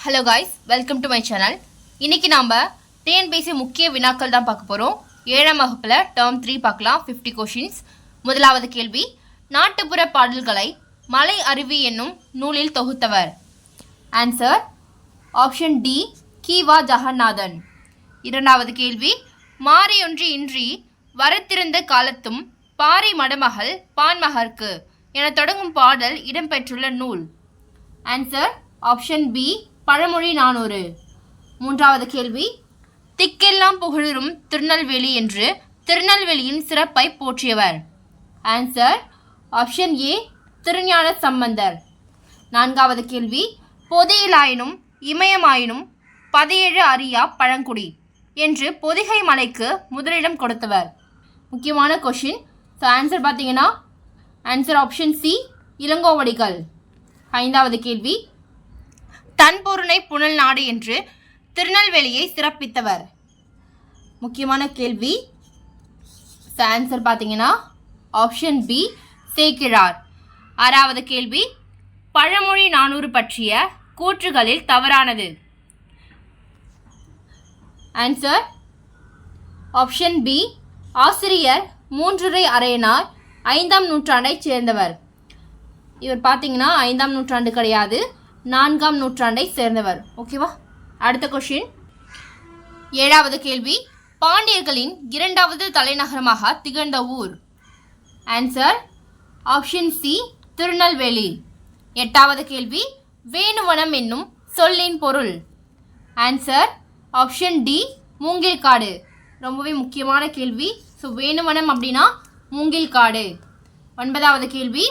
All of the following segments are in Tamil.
Hello guys, welcome to my channel. இன்றைக்கி நாம் டிஎன்பிஎஸ்சி முக்கிய வினாக்கள் தான் பார்க்க போகிறோம். 7ஆம் வகுப்பில் டேர்ம் 3 பார்க்கலாம். 50 கொஷின்ஸ். முதலாவது கேள்வி, நாட்டுப்புற பாடல்களை மலை அருவி என்னும் நூலில் தொகுத்தவர்? Answer option D, Ki Va. Jaganathan. இரண்டாவது கேள்வி, மாறியொன்று இன்றி வரத்திருந்த காலத்தும் பாரி மடமகள் பான்மகர்க்கு என தொடங்கும் பாடல் இடம்பெற்றுள்ள நூல்? ஆன்சர் ஆப்ஷன் பி, பழமொழி 400. மூன்றாவது கேள்வி, திக்கெல்லாம் புகழும் திருநெல்வேலி என்று திருநெல்வேலியின் சிறப்பை போற்றியவர்? ஆன்சர் ஆப்ஷன் ஏ, திருஞான சம்பந்தர். நான்காவது கேள்வி, பொதியிலாயினும் இமயமாயினும் 17 அறியா பழங்குடி என்று பொதிகை மலைக்கு முதலிடம் கொடுத்தவர்? முக்கியமான கொஷின். ஸோ ஆன்சர் பார்த்தீங்கன்னா ஆன்சர் ஆப்ஷன் சி, இளங்கோவடிகள். ஐந்தாவது கேள்வி, தன்பொருணை புனல் நாடு என்று திருநெல்வேலியை சிறப்பித்தவர்? முக்கியமான கேள்வி. ஆன்சர் பார்த்தீங்கன்னா ஆப்ஷன் பி, சேக்கிழார். ஆறாவது கேள்வி, பழமொழி 400 பற்றிய கூற்றுகளில் தவறானது? ஆன்சர் ஆப்ஷன் பி, ஆசிரியர் மூன்றுரை அரையனார் 5ஆம் நூற்றாண்டைச் சேர்ந்தவர். இவர் பார்த்தீங்கன்னா 5ஆம் நூற்றாண்டு கிடையாது, 4ஆம் நூற்றாண்டை சேர்ந்தவர். ஓகேவா? அடுத்த கொஷின். ஏழாவது கேள்வி, பாண்டியர்களின் 2வது தலைநகரமாக திகழ்ந்த ஊர்? Answer option C, Tirunelveli. எட்டாவது கேள்வி, வேணுவனம் என்னும் சொல்லின் பொருள்? ஆன்சர் ஆப்ஷன் டி, மூங்கில்காடு. ரொம்பவே முக்கியமான கேள்வி. ஸோ வேணுவனம் அப்படின்னா மூங்கில்காடு. ஒன்பதாவது கேள்வி,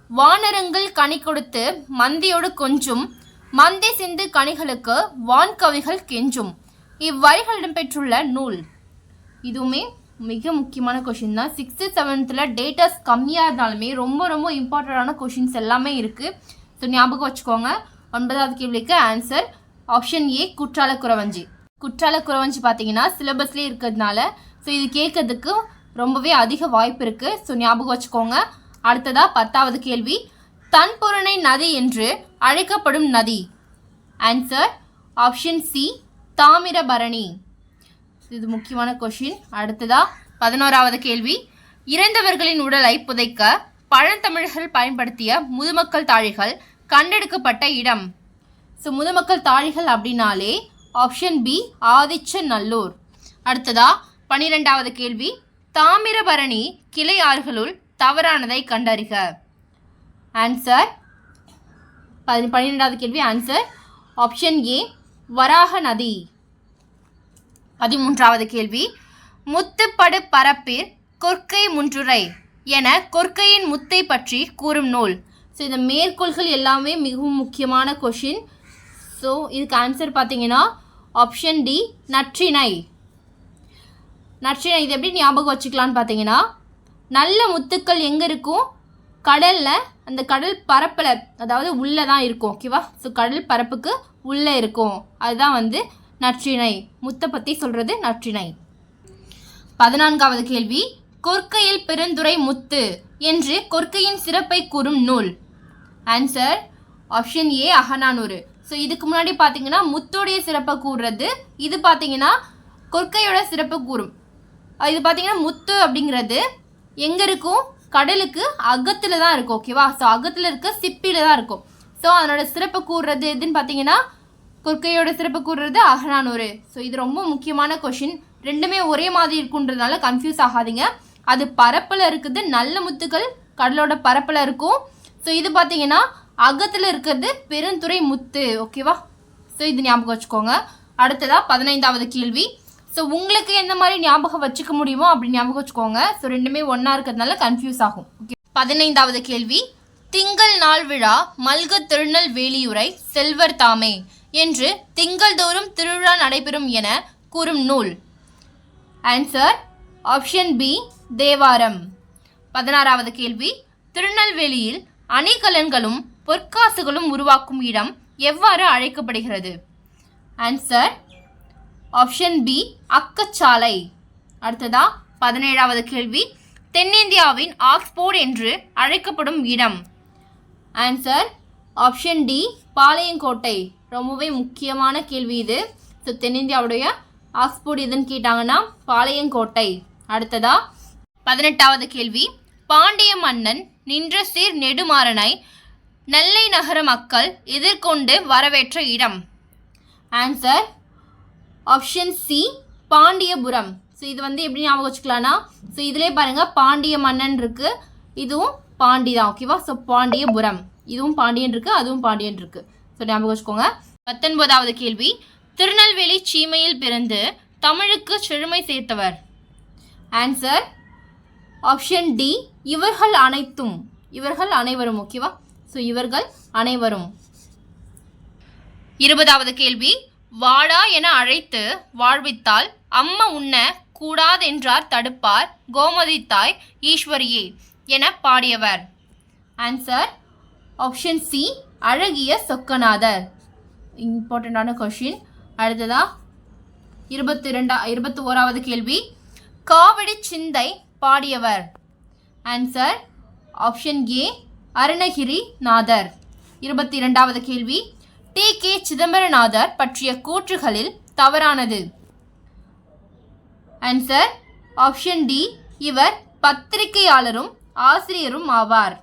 வானரங்கள் கனி கொடுத்து மந்தியோடு கொஞ்சும் மந்தை சிந்து கனிகளுக்கு வான்கவிகள் கெஞ்சும் இவ்வரிகள் இடம்பெற்றுள்ள நூல்? இதுவுமே மிக முக்கியமான கொஷின் தான். 6th 7th டேட்டாஸ் கம்மியாக இருந்தாலுமே ரொம்ப ரொம்ப இம்பார்ட்டண்டான கொஷின்ஸ் எல்லாமே இருக்குது. ஸோ ஞாபகம் வச்சுக்கோங்க. 9வது கேள்விக்கு ஆன்சர் ஆப்ஷன் ஏ, குற்றால குறவஞ்சி. குற்றால குறவஞ்சி பார்த்தீங்கன்னா சிலபஸ்லேயே இருக்கிறதுனால ஸோ இது கேட்கறதுக்கு ரொம்பவே அதிக வாய்ப்பு இருக்குது. ஸோ ஞாபகம் வச்சுக்கோங்க. அடுத்ததா 10வது கேள்வி, தன்பொருணை நதி என்று அழைக்கப்படும் நதி? Answer option C, Thamirabarani. இது முக்கியமான கொஷின். அடுத்ததா 11வது கேள்வி, இறந்தவர்களின் உடலை புதைக்க பழந்தமிழர்கள் பயன்படுத்திய முதுமக்கள் தாழிகள் கண்டெடுக்கப்பட்ட இடம்? ஸோ முதுமக்கள் தாழிகள் அப்படின்னாலே ஆப்ஷன் பி, ஆதிச்சநல்லூர். அடுத்ததா 12வது கேள்வி, தாமிரபரணி கிளை ஆறுகளுள் தவறானதை கண்டறிக? ஆன்சர் 12வது கேள்வி ஆன்சர் ஆப்ஷன் ஏ, வராக நதி. 13வது கேள்வி, முத்துப்படு பரப்பிற் கொற்கை முன்றுரை என கொற்கையின் முத்தை பற்றி கூறும் நூல்? ஸோ இந்த மேற்கோள்கள் எல்லாமே மிகவும் முக்கியமான கொஷின். ஸோ இதுக்கு ஆன்சர் பார்த்தீங்கன்னா ஆப்ஷன் டி, நற்றிணை. நற்றிணை இது எப்படி ஞாபகம் வச்சுக்கலான்னு பார்த்தீங்கன்னா, நல்ல முத்துக்கள் எங்கே இருக்கும்? கடலில், அந்த கடல் பரப்பில், அதாவது உள்ளே தான் இருக்கும். ஓகேவா? ஸோ கடல் பரப்புக்கு உள்ளே இருக்கும். அதுதான் நற்றிணை. முத்தை பற்றி சொல்கிறது நற்றிணை. 14வது கேள்வி, கொற்கையில் பெருந்துரை முத்து என்று கொற்கையின் சிறப்பை கூறும் நூல்? Answer option A, Akananuru. So இதுக்கு முன்னாடி பார்த்தீங்கன்னா முத்தோடைய சிறப்பை கூறுறது, இது பார்த்தீங்கன்னா கொற்கையோட சிறப்பு கூறும். இது பார்த்தீங்கன்னா முத்து அப்படிங்கிறது எங்கே இருக்கும்? கடலுக்கு அகத்தில் தான் இருக்கும். ஓகேவா? ஸோ அகத்தில் இருக்க சிப்பியில் தான் இருக்கும். ஸோ அதனோட சிறப்பு கூறுறது எதுன்னு பார்த்தீங்கன்னா கொற்கையோட சிறப்பு கூறுறது அகநானூறு. ஸோ இது ரொம்ப முக்கியமான கொஷின். ரெண்டுமே ஒரே மாதிரி இருக்குன்றதுனால கன்ஃபியூஸ் ஆகாதீங்க. அது பரப்பில் இருக்குது, நல்ல முத்துக்கள் கடலோட பரப்பில் இருக்கும். ஸோ இது பார்த்தீங்கன்னா அகத்தில் இருக்கிறது பெருந்துறை முத்து. ஓகேவா? ஸோ இது ஞாபகம் வச்சுக்கோங்க. அடுத்ததாக 15வது கேள்வி. ஸோ உங்களுக்கு எந்த மாதிரி ஞாபகம் வச்சுக்க முடியுமோ அப்படி ஞாபகம் வச்சுக்கோங்க. ஸோ ரெண்டுமே ஒன்றா இருக்கிறதுனால கன்ஃபியூஸ் ஆகும். ஓகே. 15வது கேள்வி, திங்கள் நாள் விழா மல்க திருநெல்வேலியுரை செல்வர் தாமே என்று திங்கள் தோறும் திருவிழா நடைபெறும் என கூறும் நூல்? Answer option B, Thevaram. 16வது கேள்வி, திருநெல்வேலியில் அணிகலன்களும் பொற்காசுகளும் உருவாக்கும் இடம் எவ்வாறு அழைக்கப்படுகிறது? Answer option B, Akkasalai. அடுத்ததா 17வது கேள்வி, தென்னிந்தியாவின் ஆக்ஸ்போர்ட் என்று அழைக்கப்படும் இடம்? Answer option D, Palayamkottai. ரொம்பவே முக்கியமான கேள்வி இது. ஸோ தென்னிந்தியாவுடைய ஆக்ஸ்போர்ட் எதுன்னு கேட்டாங்கன்னா பாளையங்கோட்டை. அடுத்ததா 18வது கேள்வி, பாண்டிய மன்னன் நின்ற சீர் நெடுமாறனை நெல்லை நகர மக்கள் எதிர்கொண்டு வரவேற்ற இடம். Answer option C Pandiyapuram. So இது வந்து எப்படி ஞாபகம் வச்சுக்கலாம்னா, ஸோ இதிலே பாருங்கள் பாண்டிய மன்னன் இருக்குது, இதுவும் பாண்டி தான். ஓகேவா? ஸோ பாண்டியபுரம், இதுவும் பாண்டியன் இருக்குது, அதுவும் பாண்டியன் இருக்குது. ஸோ ஞாபகம் வச்சுக்கோங்க. 19வது கேள்வி, திருநெல்வேலி சீமையில் பிறந்து தமிழுக்கு செழுமை சேர்த்தவர். ஆன்சர் ஆப்ஷன் டி இவர்கள் அனைத்தும், இவர்கள் அனைவரும். ஓகேவா? ஸோ இவர்கள் அனைவரும். 20வது கேள்வி, வாடா என அழைத்து வாழ்வித்தால் அம்ம உண்ண கூடாதென்றார் தடுப்பார் கோமதித்தாய் ஈஸ்வரியே என பாடியவர். ஆன்சர் ஆப்ஷன் சி அழகிய சொக்கநாதர். இம்பார்ட்டண்டான கொஷின். அடுத்ததா 21வது கேள்வி, காவடி சிந்தை பாடியவர். ஆன்சர் ஆப்ஷன் ஏ அருணகிரி நாதர். 22வது கேள்வி, டி.கே. சிதம்பரநாதர் பற்றிய கூற்றுகளில் தவறானது. ஆன்சர் ஆப்ஷன் டி இவர் பத்திரிகையாளரும் ஆசிரியரும் ஆவார்.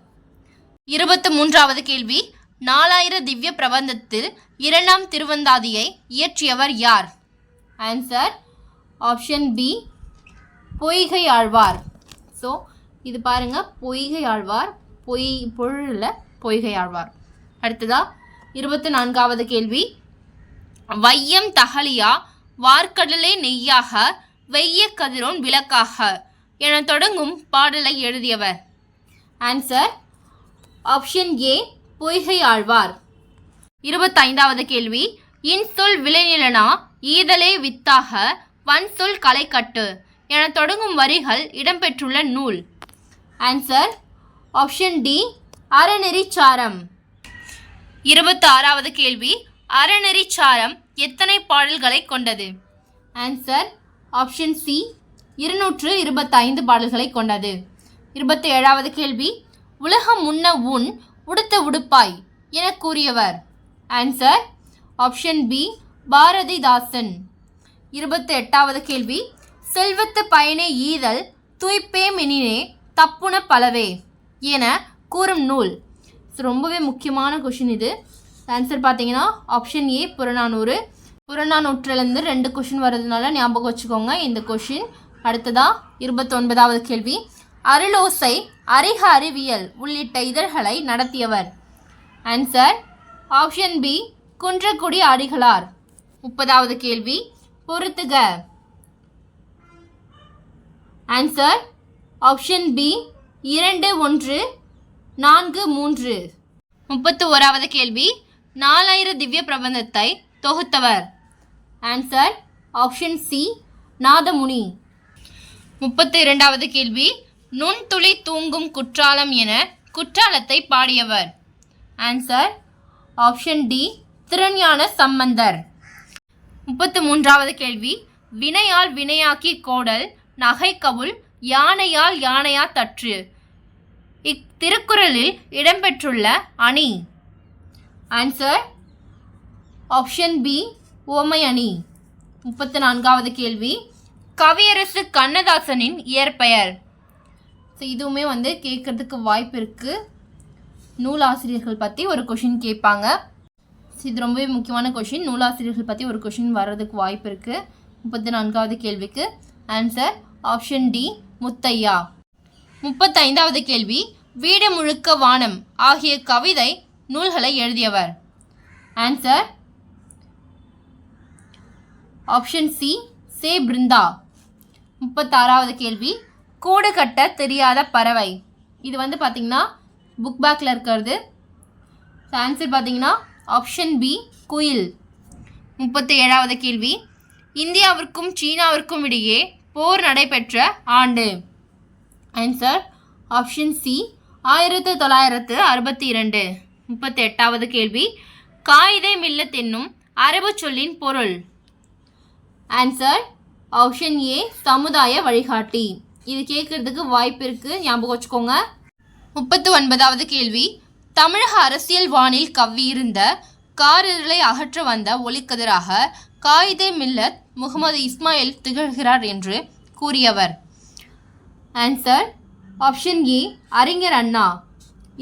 23வது கேள்வி, 4000 திவ்ய பிரபந்தத்தில் 2ஆம் திருவந்தாதியை இயற்றியவர் யார். ஆன்சர் ஆப்ஷன் பி பொய்கை ஆழ்வார். ஸோ இது பாருங்க, பொய்கை ஆழ்வார், பொருளில் பொய்கை ஆழ்வார். அடுத்ததா 24வது கேள்வி, வையம் தகலியா வார்க்கடலே நெய்யாக வெய்ய கதிரோன் விளக்காக என தொடங்கும் பாடலை எழுதியவர். ஆன்சர் ஆப்ஷன் ஏ பொய்கை ஆழ்வார். 25வது கேள்வி, இன்சொல் விளைநிலனா ஈதலே வித்தாக வன்சொல் கலைக்கட்டு என தொடங்கும் வரிகள் இடம்பெற்றுள்ள நூல். Answer option D Aranericharam. 26வது கேள்வி, அறநெறிச்சாரம் எத்தனை பாடல்களை கொண்டது. ஆன்சர் ஆப்ஷன் சி 225 பாடல்களை கொண்டது. 27வது கேள்வி, உலகம் முன்ன உன் உடுத்த உடுப்பாய் என கூறியவர். Answer option B Bharathidasan. 28வது கேள்வி, செல்வத்து பயனே ஈதல் துய்ப்பே மெனினே தப்புன பலவே என கூறும் நூல். ஸோ ரொம்பவே முக்கியமான கொஷின் இது. ஆன்சர் பார்த்தீங்கன்னா ஆப்ஷன் ஏ புறநானூறு. புறநானூற்றிலேருந்து 2 கொஷின் வர்றதுனால ஞாபகம் வச்சுக்கோங்க இந்த கொஷின். அடுத்ததா 29வது கேள்வி, அருளோசை அறிக அறிவியல் உள்ளிட்ட இதழ்களை நடத்தியவர். ஆன்சர் ஆப்ஷன் பி குன்றக்குடி அடிகளார். 30வது கேள்வி, பொறுத்துக. Answer option B 2, 1, 4, 3. 31வது கேள்வி, 4000 திவ்ய பிரபந்தத்தை தொகுத்தவர். Answer option C Nathamuni. 32வது கேள்வி, நுண்துளி தூங்கும் குற்றாலம் என குற்றாலத்தை பாடியவர். Answer option D Thirugnana Sambandar. 33வது கேள்வி, வினையால் வினையாக்கி கோடல் நகைக்கவுள் யானையால் யானையா தற்று இத்திருக்குறளில் இடம்பெற்றுள்ள அணி. ஆன்சர் ஆப்ஷன் பி ஓமை அணி. 34வது கேள்வி, கவியரசு கண்ணதாசனின் இயற்பெயர். ஸோ இதுவுமே வந்து கேட்கறதுக்கு வாய்ப்பு இருக்குது. நூலாசிரியர்கள் பற்றி ஒரு கொஷின் கேட்பாங்க. இது ரொம்பவே முக்கியமான கொஷின். நூலாசிரியர்கள் பற்றி ஒரு கொஷின் வர்றதுக்கு வாய்ப்பு இருக்குது 34வது கேள்விக்கு. Answer option D Muthaiya. 35வது கேள்வி, வீடு முழுக்க வானம் ஆகிய கவிதை நூல்களை எழுதியவர். Answer option C Se Brindha. 36வது கேள்வி, கூடு கட்ட தெரியாத பறவை. இது வந்து பார்த்திங்கன்னா புக் பேக்கில் இருக்கிறது. ஆன்சர் பார்த்திங்கன்னா ஆப்ஷன் பி குயில். 37வது கேள்வி, இந்தியாவிற்கும் சீனாவிற்கும் இடையே போர் நடைபெற்ற ஆண்டு. Answer option C 1962. 38வது கேள்வி, காயிதே மில்லத் என்னும் அரபு சொல்லின் பொருள். ஆன்சர் ஆப்ஷன் ஏ சமுதாய வழிகாட்டி. இது கேட்கறதுக்கு வாய்ப்பு இருக்குது, ஞாபகம் வச்சுக்கோங்க. 39வது கேள்வி, தமிழக அரசியல் வானில் கவ்வியிருந்த காரிருளை அகற்ற வந்த ஒளிக்கதிராக காயிதே மில்லத் முகமது இஸ்மாயில் திகழ்கிறார் என்று கூறியவர். ஆன்சர் ஆப்ஷன் ஏ அறிஞர் அண்ணா.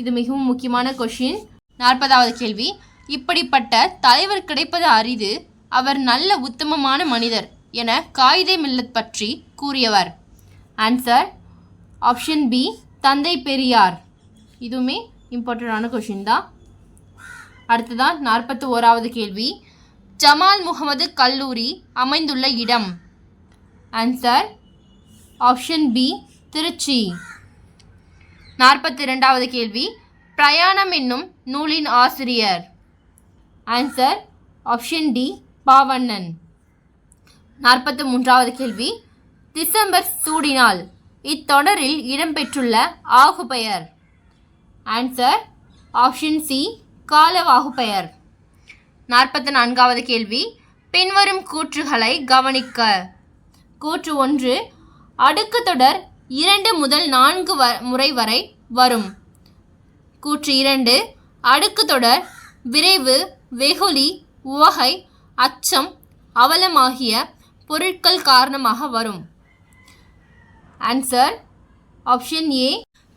இது மிகவும் முக்கியமான கொஷின். 40வது கேள்வி. இப்படிப்பட்ட தலைவர் கிடைப்பது அரிது, அவர் நல்ல உத்தமமான மனிதர் என காயிதே மில்லத் பற்றி கூறியவர். ஆன்சர் ஆப்ஷன் பி தந்தை பெரியார். இதுவுமே இம்பார்ட்டண்டான கொஷின் தான். அடுத்ததான் 41வது கேள்வி. ஜமால் முகமது கல்லூரி அமைந்துள்ள இடம். ஆன்சர் ஆப்ஷன் பி திருச்சி. 42வது கேள்வி. பிரயாணம் என்னும் நூலின் ஆசிரியர். Answer option D Pavannan. 43வது கேள்வி. டிசம்பர் சூடினால் இத்தொடரில் இடம்பெற்றுள்ள ஆகுபெயர். ஆன்சர் ஆப்ஷன் சி காலவாகுபெயர். 44வது கேள்வி. பின்வரும் கூற்றுகளை கவனிக்க. கூற்று 1 அடுக்கு தொடர் 2 முதல் 4 முறை வரை வரும். கூற்று 2 அடுக்கு தொடர் விரைவு, வெகுளி, உவகை, அச்சம், அவலம் ஆகிய பொருட்கள் காரணமாக வரும். ஆன்சர் ஆப்ஷன் ஏ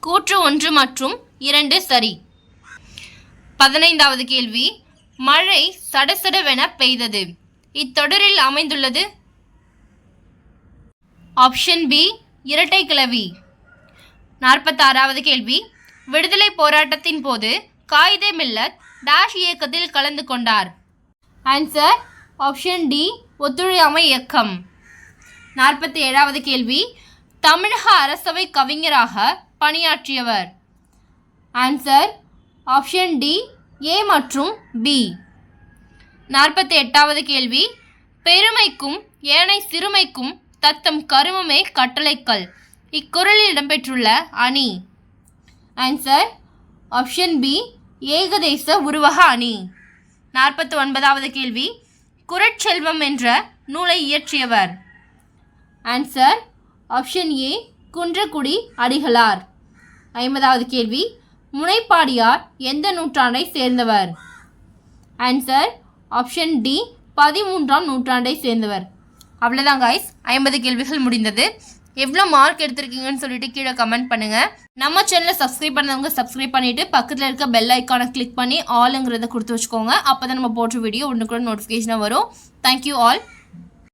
கூற்று 1 மற்றும் 2 சரி. 15வது கேள்வி. மழை சடசடவென பெய்தது இத்தொடரில் அமைந்துள்ளது. ஆப்ஷன் பி இரட்டை கிளவி. 46வது கேள்வி. விடுதலை போராட்டத்தின் போது காயிதே மில்லத் டாஷ் இயக்கத்தில் கலந்து கொண்டார். ஆன்சர் ஆப்ஷன் டி ஒத்துழையாமை இயக்கம். 47வது கேள்வி. தமிழக அரசவை கவிஞராக பணியாற்றியவர். ஆன்சர் ஆப்ஷன் டி ஏ மற்றும் பி. 48வது கேள்வி. பெருமைக்கும் ஏனை சிறுமைக்கும் தத்தம் கருமமே கட்டளைக்கல் இக்குறளில் இடம்பெற்றுள்ள அணி. ஆன்சர் ஆப்ஷன் பி ஏகதேச உருவக அணி. 49வது கேள்வி. குறட்செல்வம் என்ற நூலை இயற்றியவர். ஆன்சர் ஆப்ஷன் ஏ குன்றக்குடி அடிகளார். 50வது கேள்வி. முனைப்பாடியார் எந்த நூற்றாண்டை சேர்ந்தவர். ஆன்சர் ஆப்ஷன் டி 13ஆம் நூற்றாண்டை சேர்ந்தவர். அவ்வளோதான் காய்ஸ், 50 கேள்விகள் முடிந்தது. எவ்வளோ மார்க் எடுத்திருக்கீங்கன்னு சொல்லிட்டு கீழே கமெண்ட் பண்ணுங்கள். நம்ம சேனலை சப்ஸ்கிரைப் பண்ணவங்க சப்ஸ்கிரைப் பண்ணிவிட்டு பக்கத்தில் இருக்க பெல் ஐக்கானை கிளிக் பண்ணி ஆளுங்கிறத கொடுத்து வச்சுக்கோங்க. அப்போ தான் நம்ம போட்ட வீடியோ உடனுக்குடன் நோட்டிஃபிகேஷனாக வரும். Thank you all.